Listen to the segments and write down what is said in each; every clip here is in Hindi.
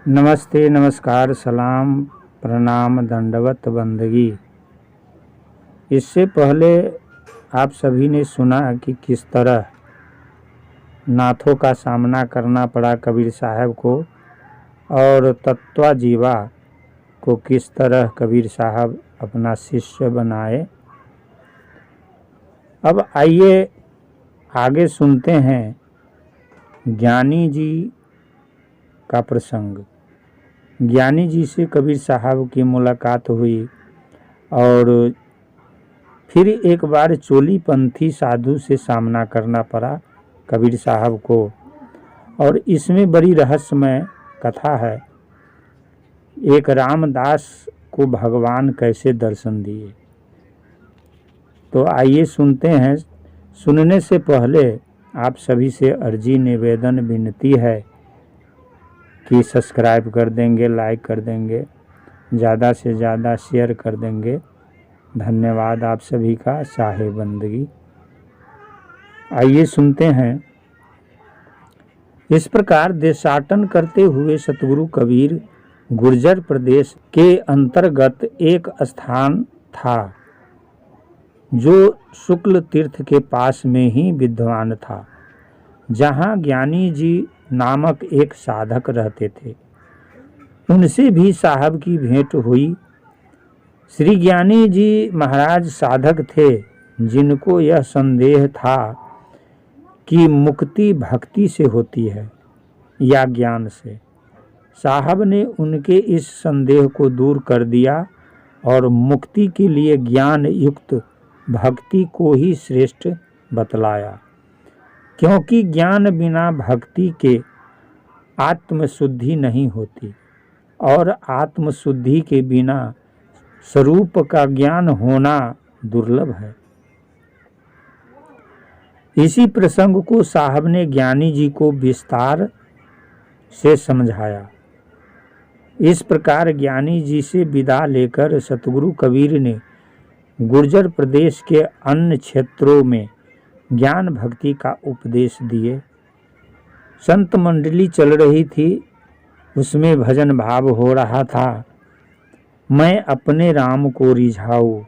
नमस्ते, नमस्कार, सलाम, प्रणाम, दंडवत बंदगी। इससे पहले आप सभी ने सुना कि किस तरह नाथों का सामना करना पड़ा कबीर साहब को और तत्वा जीवा को किस तरह कबीर साहब अपना शिष्य बनाए। अब आइए आगे सुनते हैं ज्ञानी जी का प्रसंग। ज्ञानी जी से कबीर साहब की मुलाकात हुई और फिर एक बार चोलीपंथी साधु से सामना करना पड़ा कबीर साहब को, और इसमें बड़ी रहस्यमय कथा है। एक रामदास को भगवान कैसे दर्शन दिए, तो आइए सुनते हैं। सुनने से पहले आप सभी से अर्जी, निवेदन, विनती है कि सब्सक्राइब कर देंगे, लाइक कर देंगे, ज़्यादा से ज़्यादा शेयर कर देंगे। धन्यवाद आप सभी का। शाहे बंदगी। आइए सुनते हैं। इस प्रकार देशाटन करते हुए सतगुरु कबीर गुर्जर प्रदेश के अंतर्गत एक स्थान था जो शुक्ल तीर्थ के पास में ही विद्यमान था, जहाँ ज्ञानी जी नामक एक साधक रहते थे। उनसे भी साहब की भेंट हुई। श्री ज्ञानी जी महाराज साधक थे जिनको यह संदेह था कि मुक्ति भक्ति से होती है या ज्ञान से। साहब ने उनके इस संदेह को दूर कर दिया और मुक्ति के लिए ज्ञान युक्त भक्ति को ही श्रेष्ठ बतलाया, क्योंकि ज्ञान बिना भक्ति के आत्मशुद्धि नहीं होती और आत्मशुद्धि के बिना स्वरूप का ज्ञान होना दुर्लभ है। इसी प्रसंग को साहब ने ज्ञानी जी को विस्तार से समझाया। इस प्रकार ज्ञानी जी से विदा लेकर सतगुरु कबीर ने गुर्जर प्रदेश के अन्य क्षेत्रों में ज्ञान भक्ति का उपदेश दिए। संत मंडली चल रही थी, उसमें भजन भाव हो रहा था। मैं अपने राम को रिझाऊं,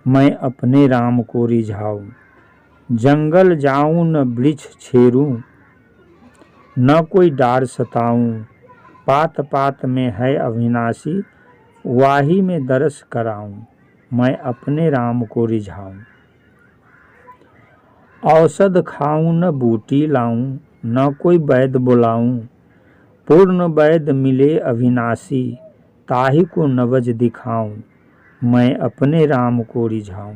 मैं अपने राम को रिझाऊं, जंगल जाऊं न वृक्ष छेरूं, न कोई डार सताऊं, पात पात में है अविनाशी, वाही में दरस कराऊं, मैं अपने राम को रिझाऊं। औषध खाऊं न बूटी लाऊं, न कोई वैद्य बुलाऊं, पूर्ण वैद्य मिले अविनाशी, ताहि को नवज दिखाऊं, मैं अपने राम को रिझाऊं।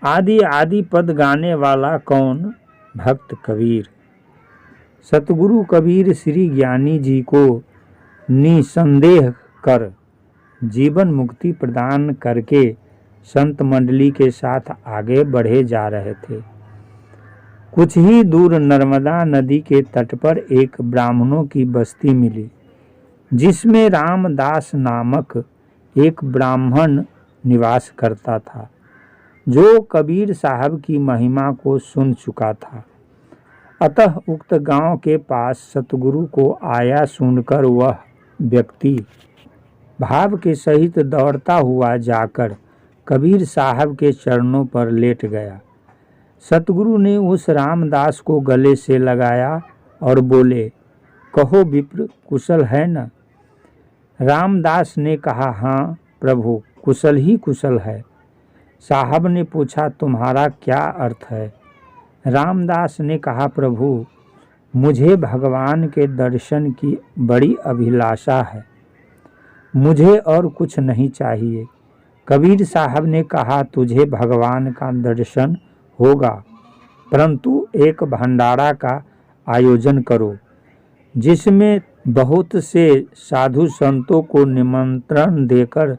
आदि आदि पद गाने वाला कौन? भक्त कबीर। सतगुरु कबीर श्री ज्ञानी जी को निसंदेह कर जीवन मुक्ति प्रदान करके संत मंडली के साथ आगे बढ़े जा रहे थे। कुछ ही दूर नर्मदा नदी के तट पर एक ब्राह्मणों की बस्ती मिली, जिसमें रामदास नामक एक ब्राह्मण निवास करता था, जो कबीर साहब की महिमा को सुन चुका था। अतः उक्त गांव के पास सतगुरु को आया सुनकर वह व्यक्ति भाव के सहित दौड़ता हुआ जाकर कबीर साहब के चरणों पर लेट गया। सतगुरु ने उस रामदास को गले से लगाया और बोले, कहो विप्र, कुशल है न? रामदास ने कहा, हाँ प्रभु, कुशल ही कुशल है। साहब ने पूछा, तुम्हारा क्या अर्थ है? रामदास ने कहा, प्रभु, मुझे भगवान के दर्शन की बड़ी अभिलाषा है, मुझे और कुछ नहीं चाहिए। कबीर साहब ने कहा, तुझे भगवान का दर्शन होगा, परंतु एक भंडारा का आयोजन करो, जिसमें बहुत से साधु संतों को निमंत्रण देकर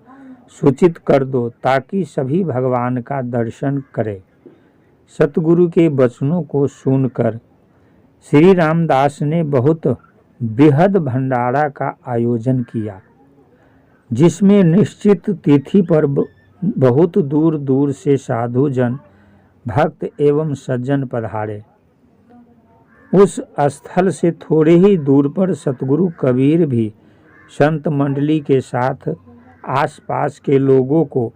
सूचित कर दो, ताकि सभी भगवान का दर्शन करें। सतगुरु के वचनों को सुनकर श्री रामदास ने बहुत बृहद भंडारा का आयोजन किया, जिसमें निश्चित तिथि पर बहुत दूर दूर से साधु जन, भक्त एवं सज्जन पधारे। उस स्थल से थोड़े ही दूर पर सतगुरु कबीर भी संत मंडली के साथ आसपास के लोगों को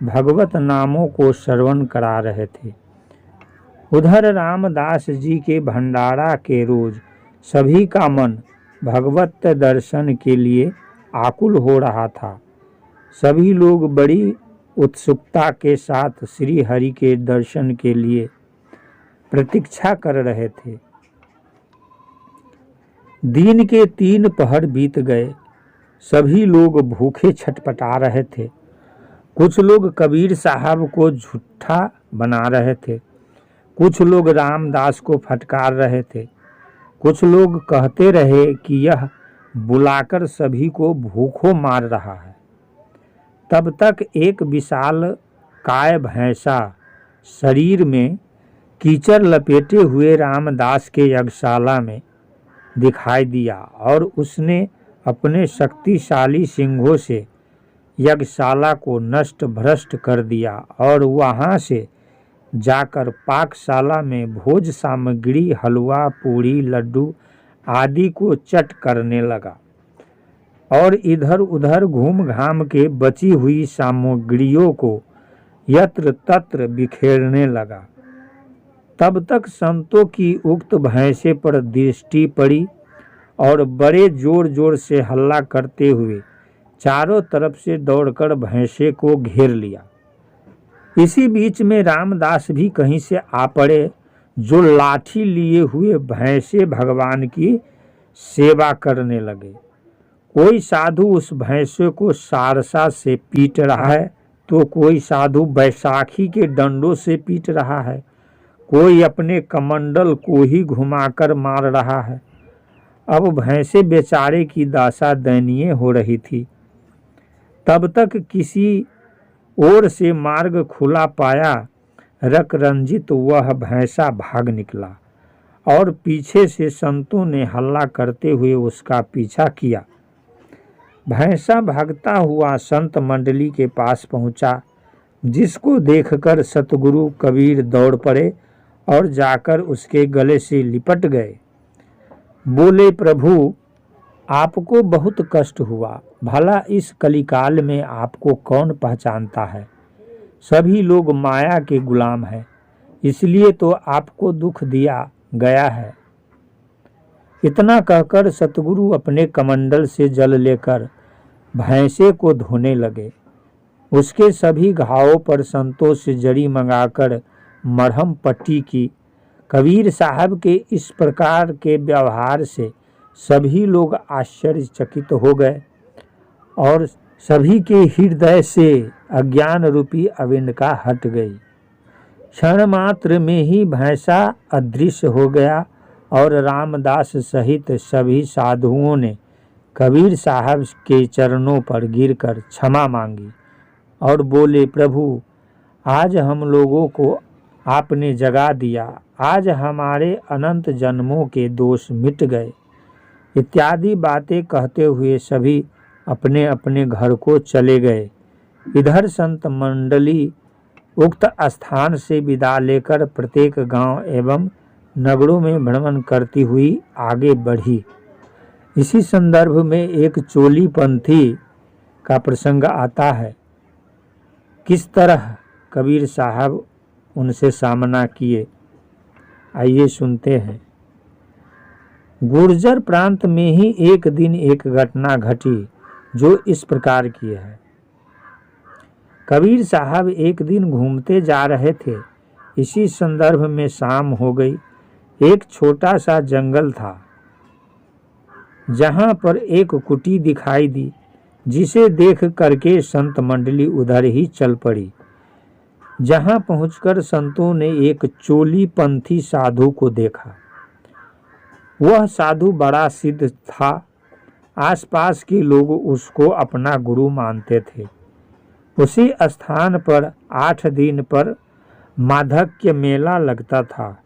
भगवत नामों को श्रवण करा रहे थे। उधर रामदास जी के भंडारा के रोज सभी का मन भगवत दर्शन के लिए आकुल हो रहा था। सभी लोग बड़ी उत्सुकता के साथ श्री हरि के दर्शन के लिए प्रतीक्षा कर रहे थे। दिन के 3 पहर बीत गए। सभी लोग भूखे छटपटा रहे थे। कुछ लोग कबीर साहब को झूठा बना रहे थे, कुछ लोग रामदास को फटकार रहे थे, कुछ लोग कहते रहे कि यह बुलाकर सभी को भूखों मार रहा है। तब तक एक विशाल काय भैंसा शरीर में कीचड़ लपेटे हुए रामदास के यज्ञशाला में दिखाई दिया और उसने अपने शक्तिशाली सिंघों से यज्ञशाला को नष्ट भ्रष्ट कर दिया और वहां से जाकर पाकशाला में भोज सामग्री हलवा पूड़ी लड्डू आदि को चट करने लगा और इधर उधर घूम घाम के बची हुई सामग्रियों को यत्र तत्र बिखेरने लगा। तब तक संतों की उक्त भैंसे पर दृष्टि पड़ी और बड़े जोर जोर से हल्ला करते हुए चारों तरफ से दौड़कर भैंसे को घेर लिया। इसी बीच में रामदास भी कहीं से आ पड़े, जो लाठी लिए हुए भैंसे भगवान की सेवा करने लगे। कोई साधु उस भैंसे को सारसा से पीट रहा है, तो कोई साधु बैसाखी के डंडों से पीट रहा है, कोई अपने कमंडल को ही घुमाकर मार रहा है। अब भैंसे बेचारे की दशा दयनीय हो रही थी। तब तक किसी ओर से मार्ग खुला पाया रक रंजित वह भैंसा भाग निकला और पीछे से संतों ने हल्ला करते हुए उसका पीछा किया। भैंसा भागता हुआ संत मंडली के पास पहुंचा, जिसको देखकर सतगुरु कबीर दौड़ पड़े और जाकर उसके गले से लिपट गए। बोले, प्रभु आपको बहुत कष्ट हुआ, भला इस कलिकाल में आपको कौन पहचानता है। सभी लोग माया के गुलाम हैं, इसलिए तो आपको दुख दिया गया है। इतना कहकर सतगुरु अपने कमंडल से जल लेकर भैंसे को धोने लगे। उसके सभी घावों पर संतों से जड़ी मंगाकर मरहम पट्टी की। कबीर साहब के इस प्रकार के व्यवहार से सभी लोग आश्चर्यचकित हो गए और सभी के हृदय से अज्ञान रूपी अविंडका हट गई। क्षण मात्र में ही भैंसा अदृश्य हो गया और रामदास सहित सभी साधुओं ने कबीर साहब के चरणों पर गिरकर क्षमा मांगी और बोले, प्रभु आज हम लोगों को आपने जगा दिया, आज हमारे अनंत जन्मों के दोष मिट गए। इत्यादि बातें कहते हुए सभी अपने अपने घर को चले गए। इधर संत मंडली उक्त स्थान से विदा लेकर प्रत्येक गांव एवं नगरों में भ्रमण करती हुई आगे बढ़ी। इसी संदर्भ में एक चोली पंथी का प्रसंग आता है। किस तरह कबीर साहब उनसे सामना किए, आइए सुनते हैं। गुर्जर प्रांत में ही एक दिन एक घटना घटी जो इस प्रकार की है। कबीर साहब एक दिन घूमते जा रहे थे। इसी संदर्भ में शाम हो गई। एक छोटा सा जंगल था जहां पर एक कुटी दिखाई दी, जिसे देख करके संत मंडली उधर ही चल पड़ी। जहां पहुंचकर संतों ने एक चोली पंथी साधु को देखा। वह साधु बड़ा सिद्ध था। आसपास के लोग उसको अपना गुरु मानते थे। उसी स्थान पर 8 दिन पर माधक्य मेला लगता था।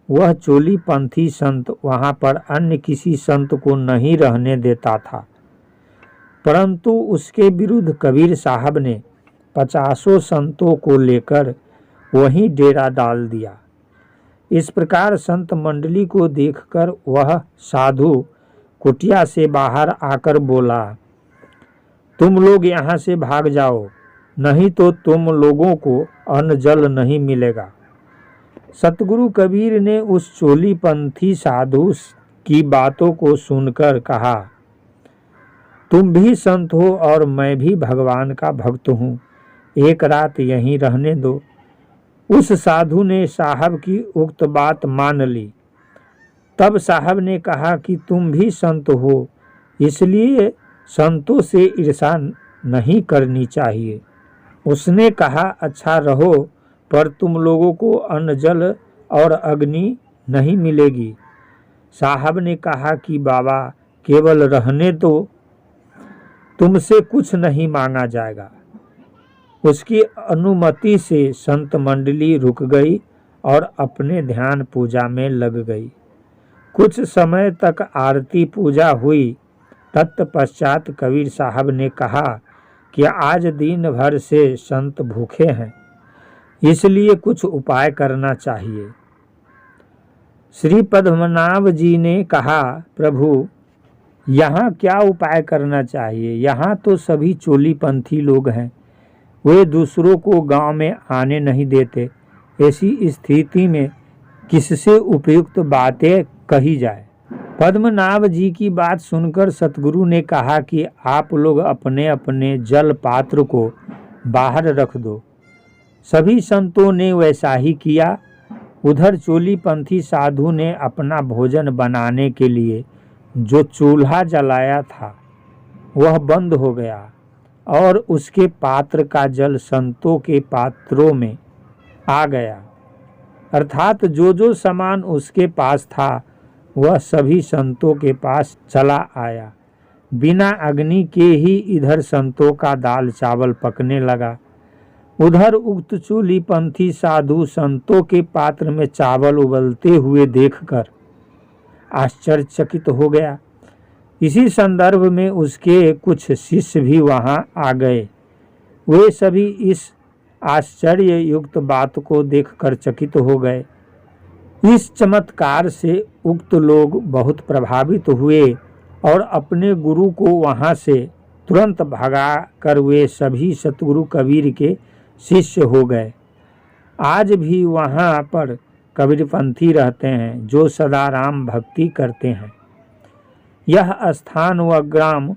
वह चोली पंथी संत वहां पर अन्य किसी संत को नहीं रहने देता था, परंतु उसके विरुद्ध कबीर साहब ने 50 संतों को लेकर वहीं डेरा डाल दिया। इस प्रकार संत मंडली को देखकर वह साधु कुटिया से बाहर आकर बोला, तुम लोग यहाँ से भाग जाओ, नहीं तो तुम लोगों को अन्न जल नहीं मिलेगा। सतगुरु कबीर ने उस चोलीपंथी साधु की बातों को सुनकर कहा, तुम भी संत हो और मैं भी भगवान का भक्त हूँ, एक रात यहीं रहने दो। उस साधु ने साहब की उक्त बात मान ली। तब साहब ने कहा कि तुम भी संत हो, इसलिए संतों से ईर्ष्या नहीं करनी चाहिए। उसने कहा, अच्छा रहो, पर तुम लोगों को अन्न जल और अग्नि नहीं मिलेगी। साहब ने कहा कि बाबा केवल रहने दो, तुमसे कुछ नहीं मांगा जाएगा। उसकी अनुमति से संत मंडली रुक गई और अपने ध्यान पूजा में लग गई। कुछ समय तक आरती पूजा हुई। तत्पश्चात कबीर साहब ने कहा कि आज दिन भर से संत भूखे हैं, इसलिए कुछ उपाय करना चाहिए। श्री पद्मनाभ जी ने कहा, प्रभु यहाँ क्या उपाय करना चाहिए, यहाँ तो सभी चोलीपंथी लोग हैं, वे दूसरों को गांव में आने नहीं देते। ऐसी स्थिति में किससे उपयुक्त बातें कही जाए। पद्मनाभ जी की बात सुनकर सतगुरु ने कहा कि आप लोग अपने अपने जल पात्र को बाहर रख दो। सभी संतों ने वैसा ही किया। उधर चोलीपंथी साधु ने अपना भोजन बनाने के लिए जो चूल्हा जलाया था वह बंद हो गया और उसके पात्र का जल संतों के पात्रों में आ गया, अर्थात जो जो सामान उसके पास था वह सभी संतों के पास चला आया। बिना अग्नि के ही इधर संतों का दाल चावल पकने लगा। उधर उक्त चोलीपंथी साधु संतों के पात्र में चावल उबलते हुए देखकर आश्चर्यचकित हो गया। इसी संदर्भ में उसके कुछ शिष्य भी वहां आ गए। वे सभी इस आश्चर्य युक्त बात को देखकर चकित हो गए। इस चमत्कार से उक्त लोग बहुत प्रभावित हुए और अपने गुरु को वहां से तुरंत भगा कर वे सभी सतगुरु कबीर के शिष्य हो गए। आज भी वहां पर कबीरपंथी रहते हैं जो सदा राम भक्ति करते हैं। यह स्थान व ग्राम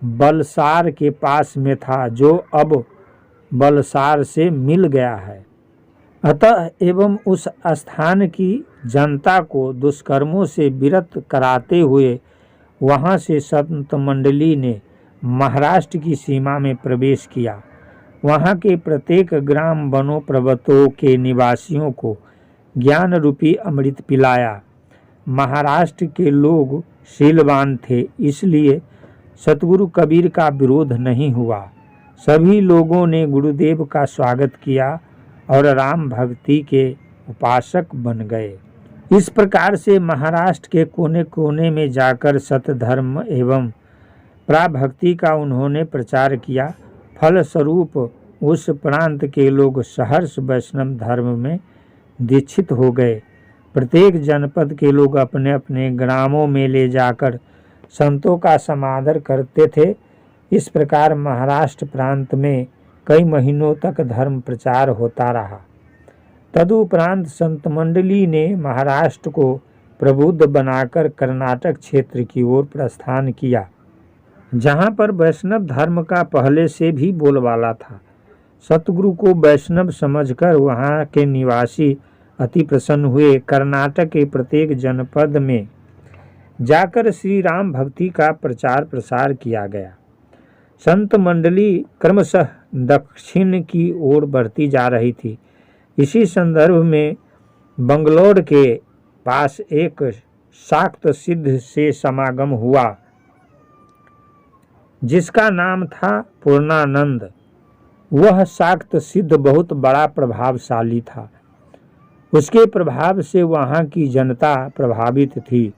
बलसार के पास में था, जो अब बलसार से मिल गया है। अतः एवं उस स्थान की जनता को दुष्कर्मों से विरत कराते हुए वहां से संत मंडली ने महाराष्ट्र की सीमा में प्रवेश किया। वहां के प्रत्येक ग्राम वनों पर्वतों के निवासियों को ज्ञान रूपी अमृत पिलाया। महाराष्ट्र के लोग शीलवान थे, इसलिए सतगुरु कबीर का विरोध नहीं हुआ। सभी लोगों ने गुरुदेव का स्वागत किया और राम भक्ति के उपासक बन गए। इस प्रकार से महाराष्ट्र के कोने कोने में जाकर सतधर्म एवं प्राभक्ति का उन्होंने प्रचार किया। फलस्वरूप उस प्रांत के लोग सहर्ष वैष्णव धर्म में दीक्षित हो गए। प्रत्येक जनपद के लोग अपने अपने ग्रामों में ले जाकर संतों का समादर करते थे। इस प्रकार महाराष्ट्र प्रांत में कई महीनों तक धर्म प्रचार होता रहा। तदुपरांत संत मंडली ने महाराष्ट्र को प्रबुद्ध बनाकर कर्नाटक क्षेत्र की ओर प्रस्थान किया, जहाँ पर वैष्णव धर्म का पहले से भी बोलबाला था। सतगुरु को वैष्णव समझकर वहाँ के निवासी अति प्रसन्न हुए। कर्नाटक के प्रत्येक जनपद में जाकर श्री राम भक्ति का प्रचार प्रसार किया गया। संत मंडली क्रमशः दक्षिण की ओर बढ़ती जा रही थी। इसी संदर्भ में बंगलौर के पास एक शाक्त सिद्ध से समागम हुआ, जिसका नाम था पूर्णानंद। वह शाक्त सिद्ध बहुत बड़ा प्रभावशाली था। उसके प्रभाव से वहाँ की जनता प्रभावित थी।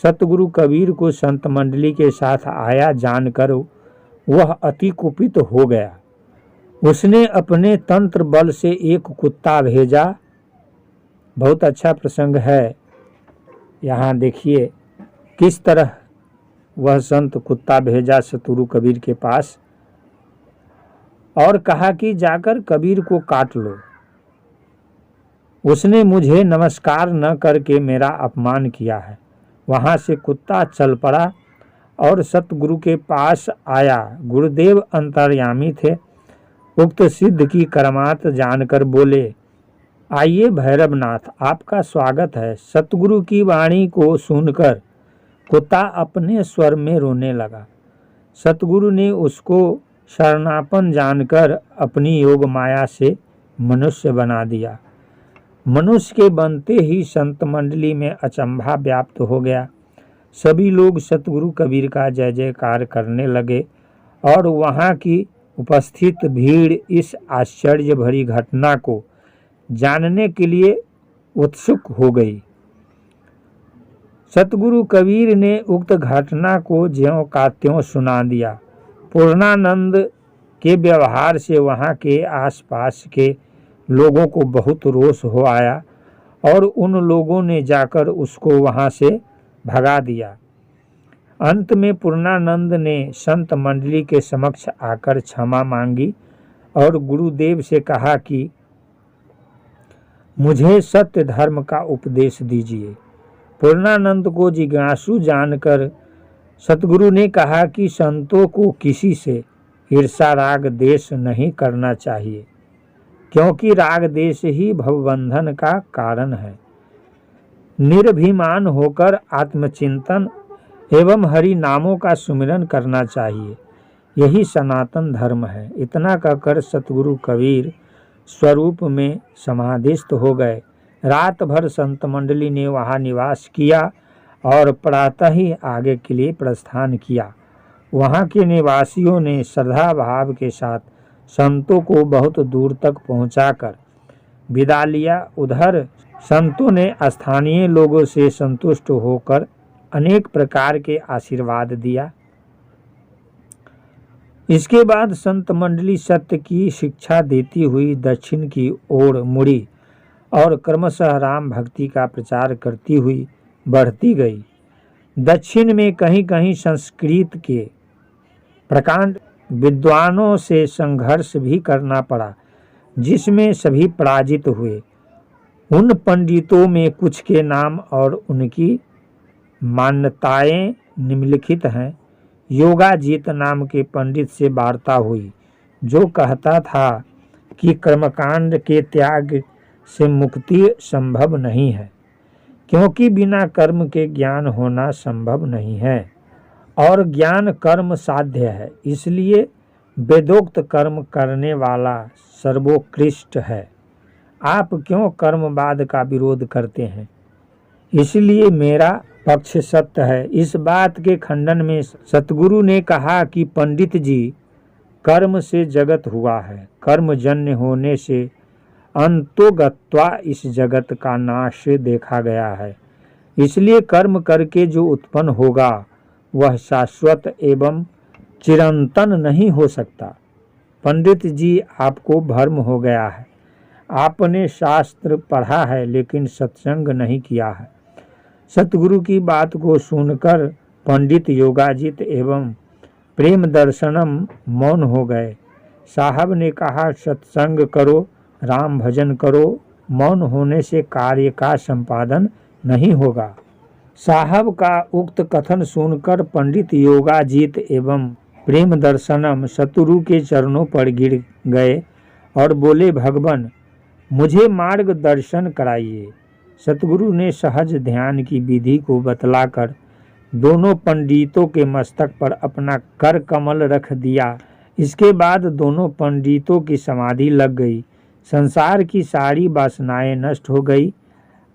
सतगुरु कबीर को संत मंडली के साथ आया जानकर वह अति कुपित हो गया। उसने अपने तंत्र बल से एक कुत्ता भेजा बहुत अच्छा प्रसंग है। यहाँ देखिए किस तरह वह संत कुत्ता भेजा सतगुरु कबीर के पास और कहा कि जाकर कबीर को काट लो। उसने मुझे नमस्कार न करके मेरा अपमान किया है। वहाँ से कुत्ता चल पड़ा और सतगुरु के पास आया। गुरुदेव अंतर्यामी थे। उक्त सिद्ध की करामात जानकर बोले, आइए भैरवनाथ, आपका स्वागत है। सतगुरु की वाणी को सुनकर कुत्ता अपने स्वर में रोने लगा। सतगुरु ने उसको शरणापन जानकर अपनी योग माया से मनुष्य बना दिया। मनुष्य के बनते ही संत मंडली में अचंभा व्याप्त हो गया। सभी लोग सतगुरु कबीर का जय जयकार करने लगे और वहाँ की उपस्थित भीड़ इस आश्चर्य भरी घटना को जानने के लिए उत्सुक हो गई। सतगुरु कबीर ने उक्त घटना को ज्यों का त्यों सुना दिया। पूर्णानंद के व्यवहार से वहाँ के आसपास के लोगों को बहुत रोष हो आया और उन लोगों ने जाकर उसको वहाँ से भगा दिया। अंत में पूर्णानंद ने संत मंडली के समक्ष आकर क्षमा मांगी और गुरुदेव से कहा कि मुझे सत्य धर्म का उपदेश दीजिए। पूर्णानंद को जिज्ञासु जानकर सतगुरु ने कहा कि संतों को किसी से ईर्षा राग देश नहीं करना चाहिए, क्योंकि राग देश ही भवबंधन का कारण है। निर्भिमान होकर आत्मचिंतन एवं हरि नामों का सुमिरन करना चाहिए, यही सनातन धर्म है। इतना कहकर सतगुरु कबीर स्वरूप में समाधिस्थ हो गए। रात भर संत मंडली ने वहाँ निवास किया और प्रातः ही आगे के लिए प्रस्थान किया। वहाँ के निवासियों ने श्रद्धा भाव के साथ संतों को बहुत दूर तक पहुंचाकर विदा लिया। उधर संतों ने स्थानीय लोगों से संतुष्ट होकर अनेक प्रकार के आशीर्वाद दिया। इसके बाद संत मंडली सत्य की शिक्षा देती हुई दक्षिण की ओर मुड़ी और क्रमशः राम भक्ति का प्रचार करती हुई बढ़ती गई। दक्षिण में कहीं कहीं संस्कृत के प्रकांड विद्वानों से संघर्ष भी करना पड़ा, जिसमें सभी पराजित हुए। उन पंडितों में कुछ के नाम और उनकी मान्यताएं निम्नलिखित हैं। योगाजीत नाम के पंडित से वार्ता हुई, जो कहता था कि कर्मकांड के त्याग से मुक्ति संभव नहीं है, क्योंकि बिना कर्म के ज्ञान होना संभव नहीं है और ज्ञान कर्म साध्य है। इसलिए वेदोक्त कर्म करने वाला सर्वोत्कृष्ट है। आप क्यों कर्मवाद का विरोध करते हैं? इसलिए मेरा पक्ष सत्य है। इस बात के खंडन में सतगुरु ने कहा कि पंडित जी, कर्म से जगत हुआ है, कर्मजन्य होने से अंतोगत्वा इस जगत का नाश देखा गया है। इसलिए कर्म करके जो उत्पन्न होगा वह शाश्वत एवं चिरंतन नहीं हो सकता। पंडित जी, आपको भ्रम हो गया है। आपने शास्त्र पढ़ा है लेकिन सत्संग नहीं किया है। सतगुरु की बात को सुनकर पंडित योगाजित एवं प्रेम दर्शनम मौन हो गए। साहब ने कहा, सत्संग करो, राम भजन करो, मौन होने से कार्य का संपादन नहीं होगा। साहब का उक्त कथन सुनकर पंडित योगाजीत एवं प्रेम दर्शनम सतगुरु के चरणों पर गिर गए और बोले, भगवान मुझे मार्गदर्शन कराइए। सतगुरु ने सहज ध्यान की विधि को बतलाकर दोनों पंडितों के मस्तक पर अपना कर कमल रख दिया। इसके बाद दोनों पंडितों की समाधि लग गई। संसार की सारी वासनाएं नष्ट हो गई,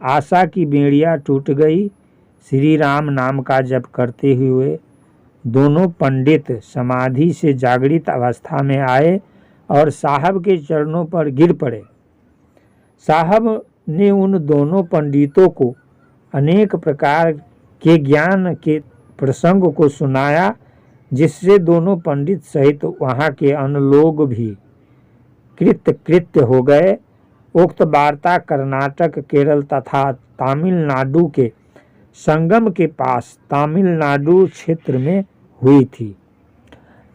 आशा की बेड़ियां टूट गई। श्री राम नाम का जप करते हुए दोनों पंडित समाधि से जागृत अवस्था में आए और साहब के चरणों पर गिर पड़े। साहब ने उन दोनों पंडितों को अनेक प्रकार के ज्ञान के प्रसंग को सुनाया, जिससे दोनों पंडित सहित वहाँ के अन्य लोग भी कृतकृत्य हो गए। उक्त वार्ता कर्नाटक, केरल तथा तमिलनाडु के संगम के पास तमिलनाडु क्षेत्र में हुई थी।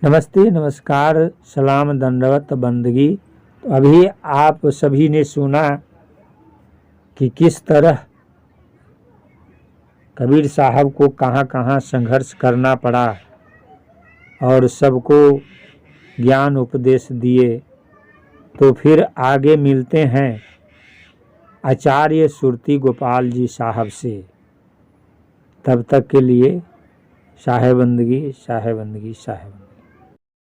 नमस्ते, नमस्कार, सलाम, दंडवत, बंदगी। तो अभी आप सभी ने सुना कि किस तरह कबीर साहब को कहाँ कहाँ संघर्ष करना पड़ा और सबको ज्ञान उपदेश दिए। तो फिर आगे मिलते हैं आचार्य सुरती गोपाल जी साहब से। तब तक के लिए शाहे बंदगी, शाहे बंदगी, शाहे बंदगी।